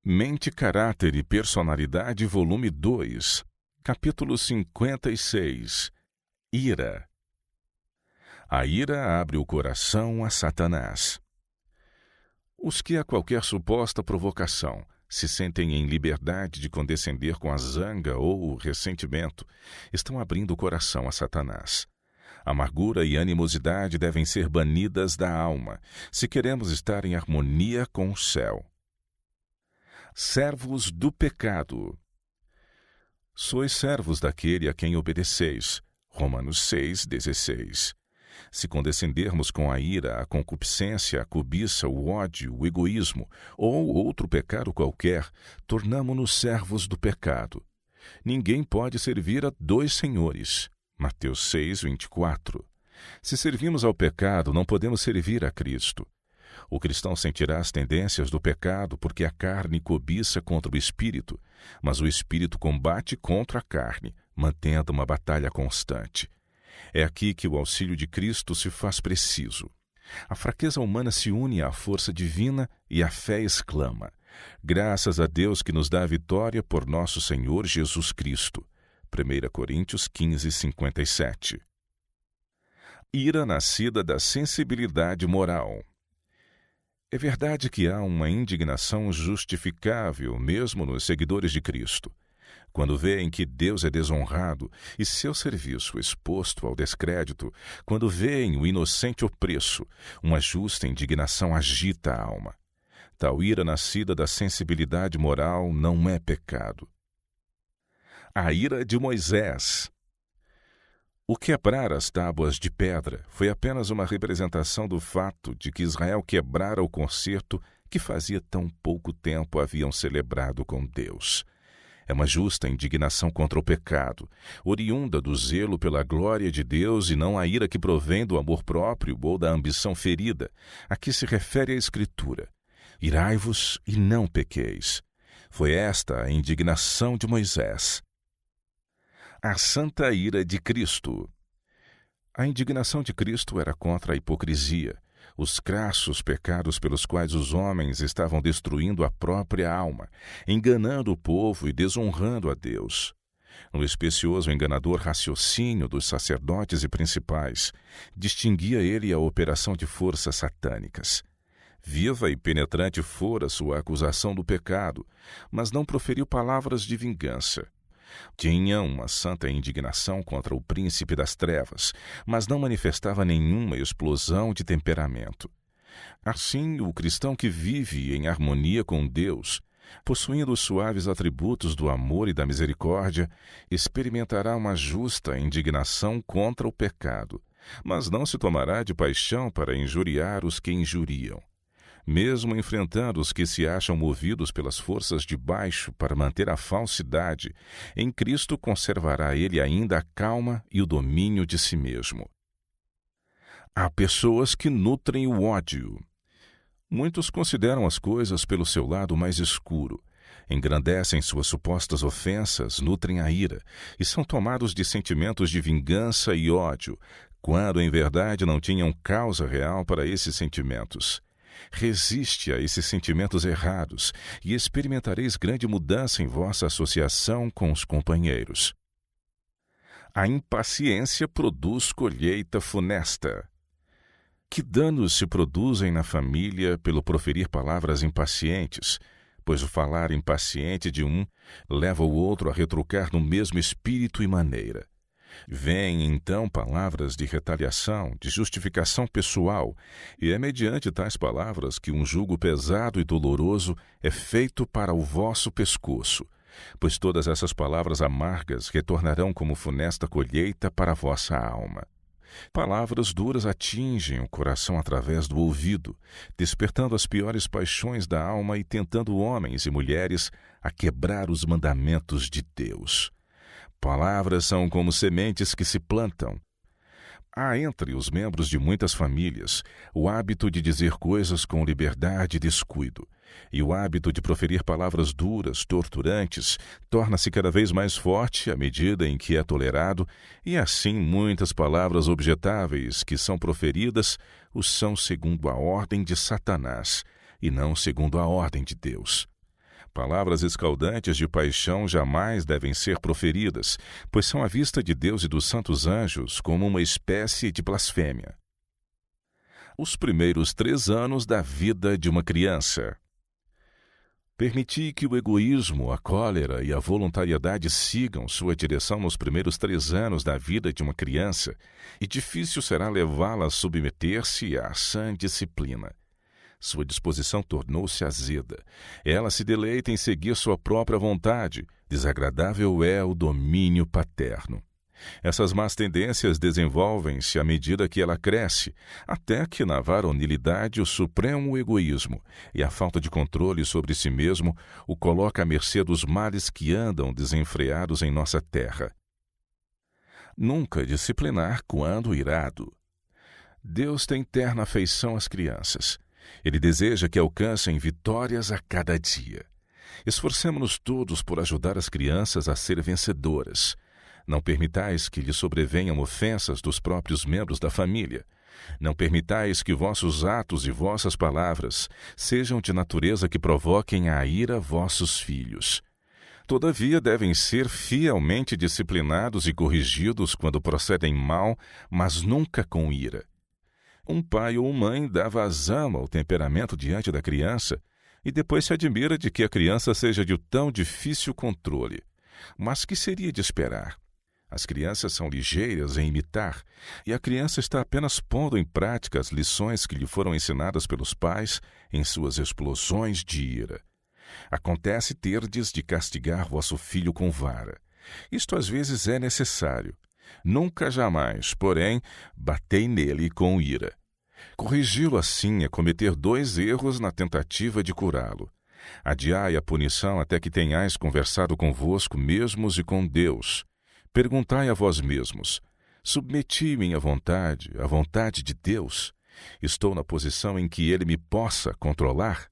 Mente, Caráter e Personalidade, volume 2, capítulo 56. Ira. A ira abre o coração a Satanás. Os que a qualquer suposta provocação se sentem em liberdade de condescender com a zanga ou o ressentimento, estão abrindo o coração a Satanás. Amargura e animosidade devem ser banidas da alma, se queremos estar em harmonia com o céu. Servos do pecado. Sois servos daquele a quem obedeceis. Romanos 6:16. Se condescendermos com a ira, a concupiscência, a cobiça, o ódio, o egoísmo ou outro pecado qualquer, tornamo-nos servos do pecado. Ninguém pode servir a dois senhores. Mateus 6:24. Se servimos ao pecado, não podemos servir a Cristo. O cristão sentirá as tendências do pecado porque a carne cobiça contra o espírito, mas o espírito combate contra a carne, mantendo uma batalha constante. É aqui que o auxílio de Cristo se faz preciso. A fraqueza humana se une à força divina e a fé exclama: graças a Deus que nos dá a vitória por nosso Senhor Jesus Cristo. 1 Coríntios 15:57. Ira nascida da sensibilidade moral. É verdade que há uma indignação justificável mesmo nos seguidores de Cristo. Quando veem que Deus é desonrado e seu serviço exposto ao descrédito, quando veem o inocente opresso, uma justa indignação agita a alma. Tal ira nascida da sensibilidade moral não é pecado. A ira de Moisés. O quebrar as tábuas de pedra foi apenas uma representação do fato de que Israel quebrara o concerto que fazia tão pouco tempo haviam celebrado com Deus. É uma justa indignação contra o pecado, oriunda do zelo pela glória de Deus e não a ira que provém do amor próprio ou da ambição ferida, a que se refere a Escritura. Irai-vos e não pequeis. Foi esta a indignação de Moisés. A santa ira de Cristo. A indignação de Cristo era contra a hipocrisia, os crassos pecados pelos quais os homens estavam destruindo a própria alma, enganando o povo e desonrando a Deus. No especioso e enganador raciocínio dos sacerdotes e principais, distinguia ele a operação de forças satânicas. Viva e penetrante fora sua acusação do pecado, mas não proferiu palavras de vingança. Tinha uma santa indignação contra o príncipe das trevas, mas não manifestava nenhuma explosão de temperamento. Assim, o cristão que vive em harmonia com Deus, possuindo os suaves atributos do amor e da misericórdia, experimentará uma justa indignação contra o pecado, mas não se tomará de paixão para injuriar os que injuriam. Mesmo enfrentando os que se acham movidos pelas forças de baixo para manter a falsidade, em Cristo conservará ele ainda a calma e o domínio de si mesmo. Há pessoas que nutrem o ódio. Muitos consideram as coisas pelo seu lado mais escuro, engrandecem suas supostas ofensas, nutrem a ira e são tomados de sentimentos de vingança e ódio, quando em verdade não tinham causa real para esses sentimentos. Resiste a esses sentimentos errados e experimentareis grande mudança em vossa associação com os companheiros. A impaciência produz colheita funesta. Que danos se produzem na família pelo proferir palavras impacientes, pois o falar impaciente de um leva o outro a retrucar no mesmo espírito e maneira. Vêm, então, palavras de retaliação, de justificação pessoal, e é mediante tais palavras que um jugo pesado e doloroso é feito para o vosso pescoço, pois todas essas palavras amargas retornarão como funesta colheita para a vossa alma. Palavras duras atingem o coração através do ouvido, despertando as piores paixões da alma e tentando homens e mulheres a quebrar os mandamentos de Deus. Palavras são como sementes que se plantam. Há entre os membros de muitas famílias o hábito de dizer coisas com liberdade e descuido, e o hábito de proferir palavras duras, torturantes, torna-se cada vez mais forte à medida em que é tolerado, e assim muitas palavras objetáveis que são proferidas o são segundo a ordem de Satanás, e não segundo a ordem de Deus. Palavras escaldantes de paixão jamais devem ser proferidas, pois são à vista de Deus e dos santos anjos como uma espécie de blasfêmia. Os primeiros 3 anos da vida de uma criança. Permitir que o egoísmo, a cólera e a voluntariedade sigam sua direção nos primeiros 3 anos da vida de uma criança, e difícil será levá-la a submeter-se à sã disciplina. Sua disposição tornou-se azeda. Ela se deleita em seguir sua própria vontade. Desagradável é o domínio paterno. Essas más tendências desenvolvem-se à medida que ela cresce, até que na varonilidade o supremo egoísmo e a falta de controle sobre si mesmo o coloca à mercê dos males que andam desenfreados em nossa terra. Nunca disciplinar quando irado. Deus tem terna afeição às crianças. Ele deseja que alcancem vitórias a cada dia. Esforcemo-nos todos por ajudar as crianças a ser vencedoras. Não permitais que lhes sobrevenham ofensas dos próprios membros da família. Não permitais que vossos atos e vossas palavras sejam de natureza que provoquem a ira vossos filhos. Todavia devem ser fielmente disciplinados e corrigidos quando procedem mal, mas nunca com ira. Um pai ou mãe dá vazão ao temperamento diante da criança e depois se admira de que a criança seja de tão difícil controle. Mas que seria de esperar? As crianças são ligeiras em imitar, e a criança está apenas pondo em prática as lições que lhe foram ensinadas pelos pais em suas explosões de ira. Acontece terdes de castigar vosso filho com vara. Isto às vezes é necessário. Nunca jamais, porém, batei nele com ira. Corrigi-lo assim é cometer 2 erros na tentativa de curá-lo. Adiai a punição até que tenhais conversado convosco mesmos e com Deus. Perguntai a vós mesmos: submeti minha vontade à vontade de Deus? Estou na posição em que Ele me possa controlar?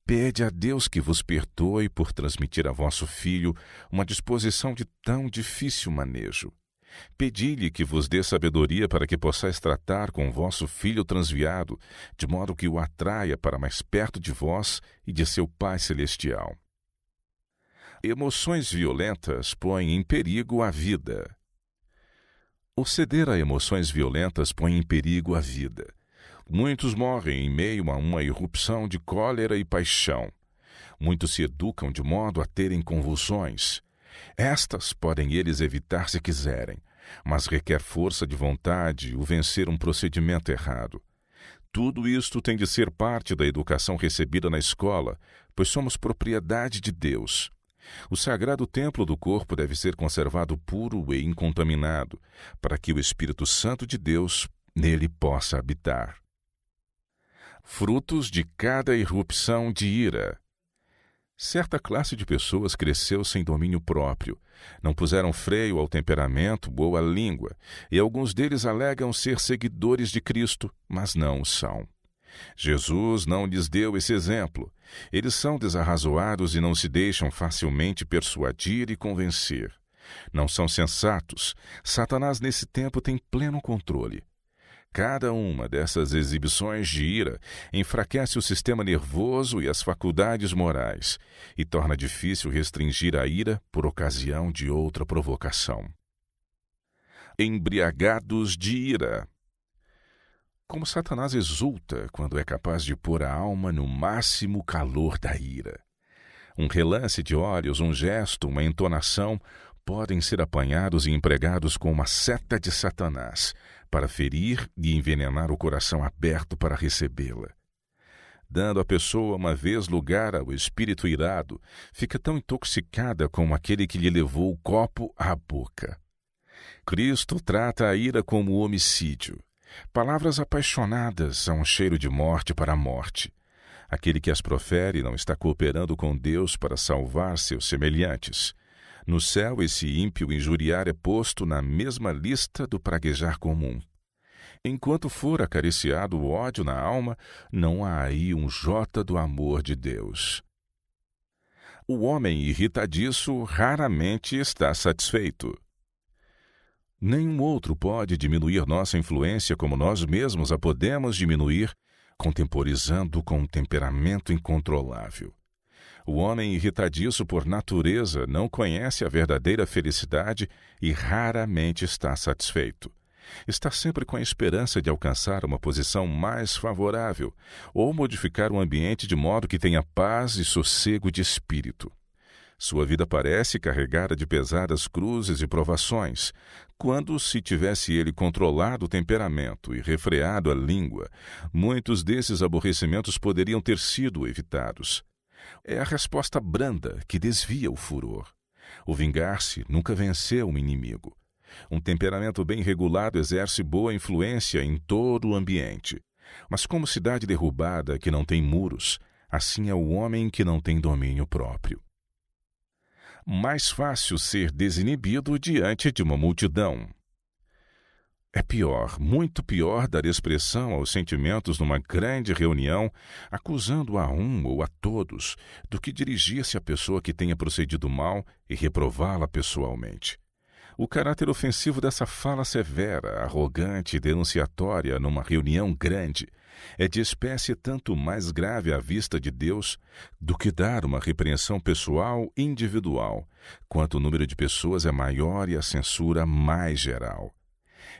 Pede a Deus que vos perdoe por transmitir a vosso filho uma disposição de tão difícil manejo. Pedi-lhe que vos dê sabedoria para que possais tratar com vosso filho transviado, de modo que o atraia para mais perto de vós e de seu Pai Celestial. Emoções violentas põem em perigo a vida. O ceder a emoções violentas põe em perigo a vida. Muitos morrem em meio a uma irrupção de cólera e paixão. Muitos se educam de modo a terem convulsões. Estas podem eles evitar se quiserem, mas requer força de vontade o vencer um procedimento errado. Tudo isto tem de ser parte da educação recebida na escola, pois somos propriedade de Deus. O sagrado templo do corpo deve ser conservado puro e incontaminado, para que o Espírito Santo de Deus nele possa habitar. Frutos de cada irrupção de ira. Certa classe de pessoas cresceu sem domínio próprio, não puseram freio ao temperamento ou à língua, e alguns deles alegam ser seguidores de Cristo, mas não o são. Jesus não lhes deu esse exemplo. Eles são desarrazoados e não se deixam facilmente persuadir e convencer. Não são sensatos. Satanás nesse tempo tem pleno controle. Cada uma dessas exibições de ira enfraquece o sistema nervoso e as faculdades morais e torna difícil restringir a ira por ocasião de outra provocação. Embriagados de ira. Como Satanás exulta quando é capaz de pôr a alma no máximo calor da ira. Um relance de olhos, um gesto, uma entonação podem ser apanhados e empregados com uma seta de Satanás para ferir e envenenar o coração aberto para recebê-la. Dando à pessoa uma vez lugar ao espírito irado, fica tão intoxicada como aquele que lhe levou o copo à boca. Cristo trata a ira como homicídio. Palavras apaixonadas são um cheiro de morte para a morte. Aquele que as profere não está cooperando com Deus para salvar seus semelhantes. No céu, esse ímpio injuriar é posto na mesma lista do praguejar comum. Enquanto for acariciado o ódio na alma, não há aí um jota do amor de Deus. O homem irritadiço raramente está satisfeito. Nenhum outro pode diminuir nossa influência como nós mesmos a podemos diminuir, contemporizando com um temperamento incontrolável. O homem irritadiço por natureza não conhece a verdadeira felicidade e raramente está satisfeito. Está sempre com a esperança de alcançar uma posição mais favorável ou modificar o ambiente de modo que tenha paz e sossego de espírito. Sua vida parece carregada de pesadas cruzes e provações, quando, se tivesse ele controlado o temperamento e refreado a língua, muitos desses aborrecimentos poderiam ter sido evitados. É a resposta branda que desvia o furor. O vingar-se nunca venceu um inimigo. Um temperamento bem regulado exerce boa influência em todo o ambiente. Mas como cidade derrubada que não tem muros, assim é o homem que não tem domínio próprio. Mais fácil ser desinibido diante de uma multidão. É pior, muito pior, dar expressão aos sentimentos numa grande reunião, acusando a um ou a todos, do que dirigir-se à pessoa que tenha procedido mal e reprová-la pessoalmente. O caráter ofensivo dessa fala severa, arrogante e denunciatória numa reunião grande é de espécie tanto mais grave à vista de Deus do que dar uma repreensão pessoal individual, quanto o número de pessoas é maior e a censura mais geral.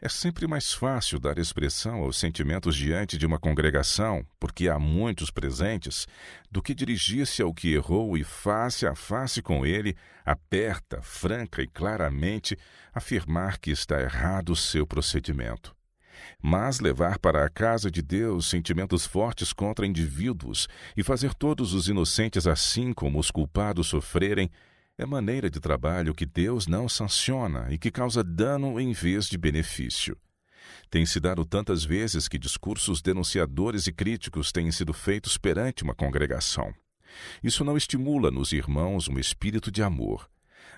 É sempre mais fácil dar expressão aos sentimentos diante de uma congregação, porque há muitos presentes, do que dirigir-se ao que errou e face a face com ele, aperta, franca e claramente, afirmar que está errado o seu procedimento. Mas levar para a casa de Deus sentimentos fortes contra indivíduos e fazer todos os inocentes assim como os culpados sofrerem, é maneira de trabalho que Deus não sanciona e que causa dano em vez de benefício. Tem-se dado tantas vezes que discursos denunciadores e críticos têm sido feitos perante uma congregação. Isso não estimula nos irmãos um espírito de amor.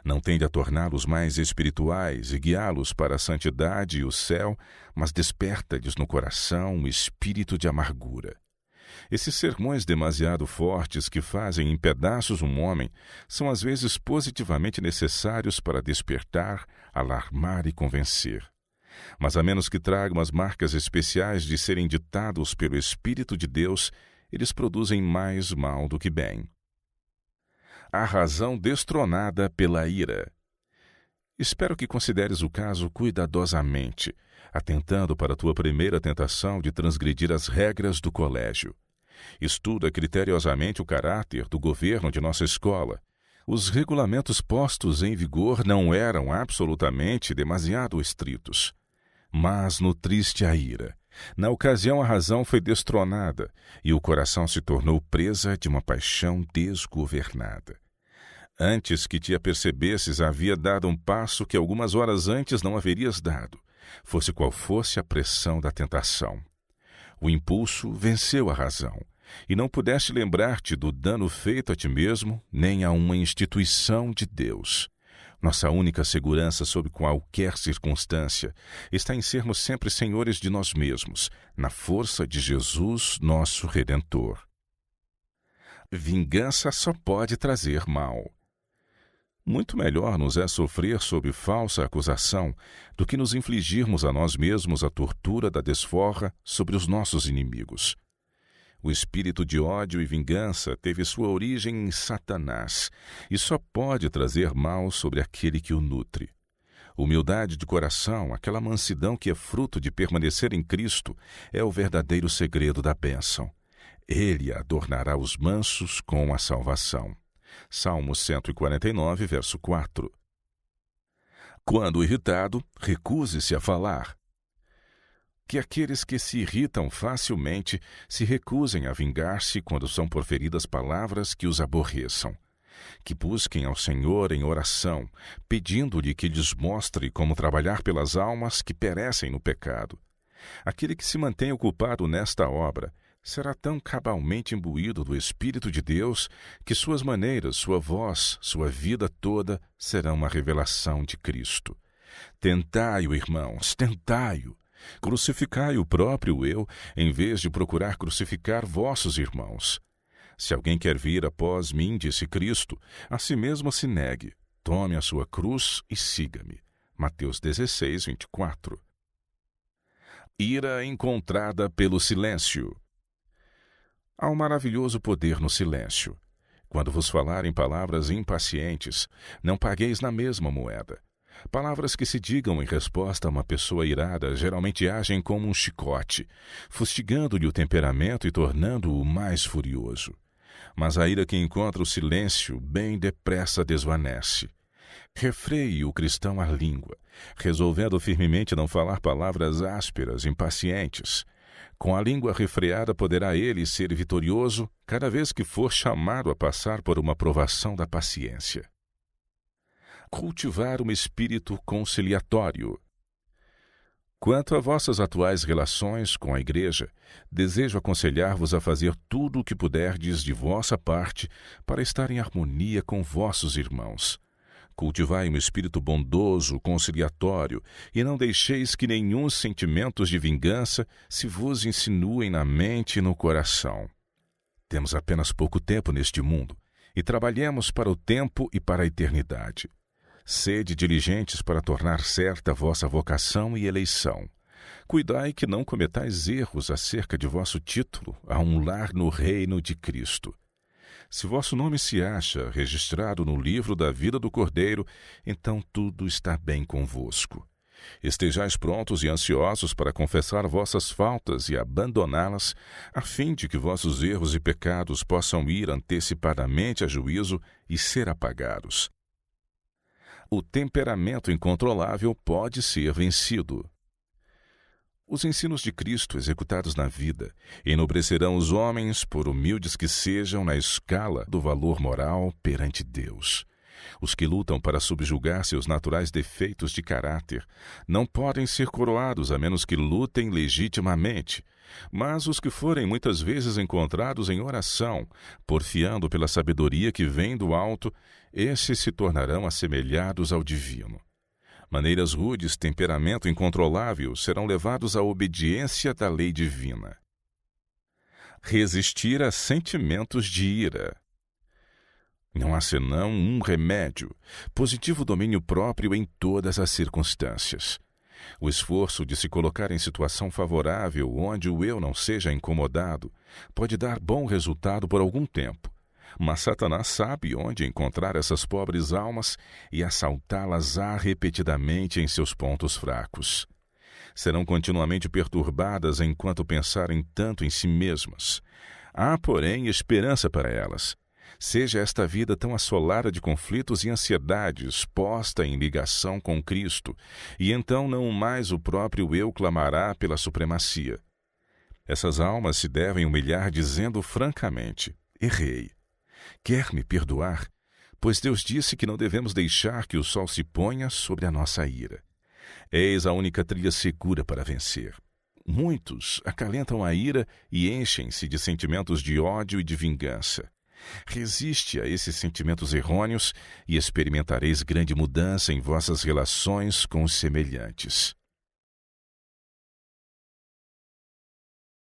Não tende a torná-los mais espirituais e guiá-los para a santidade e o céu, mas desperta-lhes no coração um espírito de amargura. Esses sermões demasiado fortes que fazem em pedaços um homem são às vezes positivamente necessários para despertar, alarmar e convencer. Mas a menos que tragam as marcas especiais de serem ditados pelo Espírito de Deus, eles produzem mais mal do que bem. A razão destronada pela ira. Espero que consideres o caso cuidadosamente, atentando para a tua primeira tentação de transgredir as regras do colégio. Estuda criteriosamente o caráter do governo de nossa escola. Os regulamentos postos em vigor não eram absolutamente demasiado estritos. Mas nutriste a ira. Na ocasião, a razão foi destronada e o coração se tornou presa de uma paixão desgovernada. Antes que te apercebesses, havia dado um passo que algumas horas antes não haverias dado, fosse qual fosse a pressão da tentação. O impulso venceu a razão, e não pudeste lembrar-te do dano feito a ti mesmo, nem a uma instituição de Deus. Nossa única segurança sob qualquer circunstância está em sermos sempre senhores de nós mesmos, na força de Jesus, nosso Redentor. Vingança só pode trazer mal. Muito melhor nos é sofrer sob falsa acusação do que nos infligirmos a nós mesmos a tortura da desforra sobre os nossos inimigos. O espírito de ódio e vingança teve sua origem em Satanás e só pode trazer mal sobre aquele que o nutre. Humildade de coração, aquela mansidão que é fruto de permanecer em Cristo, é o verdadeiro segredo da bênção. Ele adornará os mansos com a salvação. Salmo 149, verso 4. Quando irritado, recuse-se a falar. Que aqueles que se irritam facilmente se recusem a vingar-se quando são proferidas palavras que os aborreçam. Que busquem ao Senhor em oração, pedindo-lhe que lhes mostre como trabalhar pelas almas que perecem no pecado. Aquele que se mantém ocupado nesta obra será tão cabalmente imbuído do Espírito de Deus que suas maneiras, sua voz, sua vida toda serão uma revelação de Cristo. Tentai-o, irmãos, tentai-o. Crucificai o próprio eu, em vez de procurar crucificar vossos irmãos. Se alguém quer vir após mim, disse Cristo, a si mesmo se negue, tome a sua cruz e siga-me. Mateus 16, 24. Ira encontrada pelo silêncio. Há um maravilhoso poder no silêncio. Quando vos falarem palavras impacientes, não pagueis na mesma moeda. Palavras que se digam em resposta a uma pessoa irada geralmente agem como um chicote, fustigando-lhe o temperamento e tornando-o mais furioso. Mas a ira que encontra o silêncio bem depressa desvanece. Refreie o cristão a língua, resolvendo firmemente não falar palavras ásperas, impacientes. Com a língua refreada poderá ele ser vitorioso cada vez que for chamado a passar por uma provação da paciência. Cultivar um espírito conciliatório. Quanto a vossas atuais relações com a Igreja, desejo aconselhar-vos a fazer tudo o que puderdes de vossa parte para estar em harmonia com vossos irmãos. Cultivai um espírito bondoso, conciliatório, e não deixeis que nenhum sentimentos de vingança se vos insinuem na mente e no coração. Temos apenas pouco tempo neste mundo, e trabalhemos para o tempo e para a eternidade. Sede diligentes para tornar certa a vossa vocação e eleição. Cuidai que não cometais erros acerca de vosso título a um lar no reino de Cristo. Se vosso nome se acha registrado no livro da vida do Cordeiro, então tudo está bem convosco. Estejais prontos e ansiosos para confessar vossas faltas e abandoná-las, a fim de que vossos erros e pecados possam ir antecipadamente a juízo e ser apagados. O temperamento incontrolável pode ser vencido. Os ensinos de Cristo executados na vida enobrecerão os homens, por humildes que sejam na escala do valor moral perante Deus. Os que lutam para subjugar seus naturais defeitos de caráter não podem ser coroados a menos que lutem legitimamente, mas os que forem muitas vezes encontrados em oração, porfiando pela sabedoria que vem do alto, esses se tornarão assemelhados ao divino. Maneiras rudes, temperamento incontrolável serão levados à obediência da lei divina. Resistir a sentimentos de ira. Não há senão um remédio: positivo domínio próprio em todas as circunstâncias. O esforço de se colocar em situação favorável onde o eu não seja incomodado pode dar bom resultado por algum tempo. Mas Satanás sabe onde encontrar essas pobres almas e assaltá-las repetidamente em seus pontos fracos. Serão continuamente perturbadas enquanto pensarem tanto em si mesmas. Há, porém, esperança para elas. Seja esta vida tão assolada de conflitos e ansiedades posta em ligação com Cristo, e então não mais o próprio eu clamará pela supremacia. Essas almas se devem humilhar dizendo francamente: errei. Quer me perdoar? Pois Deus disse que não devemos deixar que o sol se ponha sobre a nossa ira. Eis a única trilha segura para vencer. Muitos acalentam a ira e enchem-se de sentimentos de ódio e de vingança. Resiste a esses sentimentos errôneos e experimentareis grande mudança em vossas relações com os semelhantes.